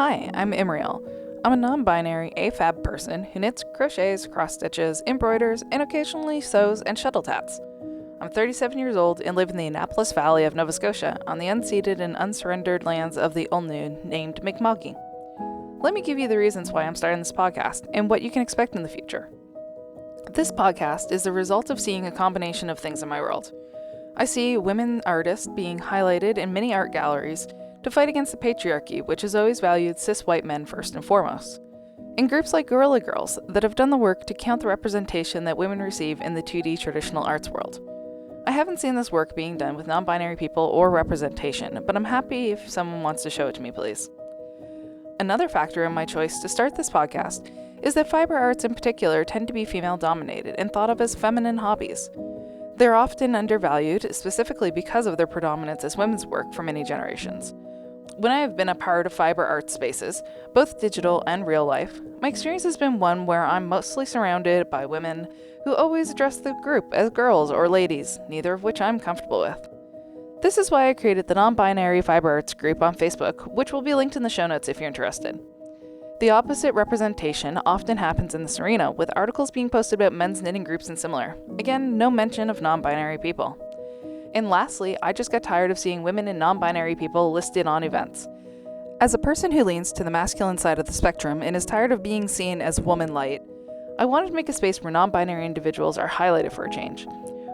Hi, I'm Imriel. I'm a non-binary AFAB person who knits, crochets, cross-stitches, embroiders, and occasionally sews and shuttle tats. I'm 37 years old and live in the Annapolis Valley of Nova Scotia on the unceded and unsurrendered lands of the Ulnu named Mi'kma'ki. Let me give you the reasons why I'm starting this podcast and what you can expect in the future. This podcast is the result of seeing a combination of things in my world. I see women artists being highlighted in many art galleries to fight against the patriarchy, which has always valued cis white men first and foremost. In groups like Guerrilla Girls that have done the work to count the representation that women receive in the 2D traditional arts world. I haven't seen this work being done with non-binary people or representation, but I'm happy if someone wants to show it to me, please. Another factor in my choice to start this podcast is that fiber arts in particular tend to be female-dominated and thought of as feminine hobbies. They're often undervalued, specifically because of their predominance as women's work for many generations. When I have been a part of fiber art spaces, both digital and real life, my experience has been one where I'm mostly surrounded by women who always address the group as girls or ladies, neither of which I'm comfortable with. This is why I created the non-binary fiber arts group on Facebook, which will be linked in the show notes if you're interested. The opposite representation often happens in this arena, with articles being posted about men's knitting groups and similar. Again, no mention of non-binary people. And lastly, I just got tired of seeing women and non-binary people listed on events. As a person who leans to the masculine side of the spectrum and is tired of being seen as woman light, I wanted to make a space where non-binary individuals are highlighted for a change,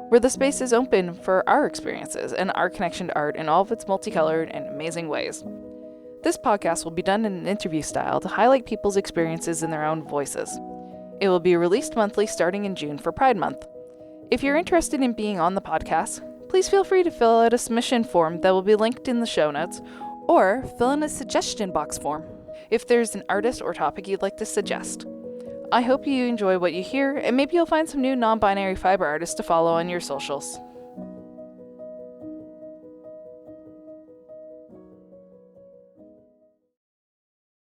where the space is open for our experiences and our connection to art in all of its multicolored and amazing ways. This podcast will be done in an interview style to highlight people's experiences in their own voices. It will be released monthly starting in June for Pride Month. If you're interested in being on the podcast, please feel free to fill out a submission form that will be linked in the show notes, or fill in a suggestion box form if there's an artist or topic you'd like to suggest. I hope you enjoy what you hear, and maybe you'll find some new non-binary fiber artists to follow on your socials.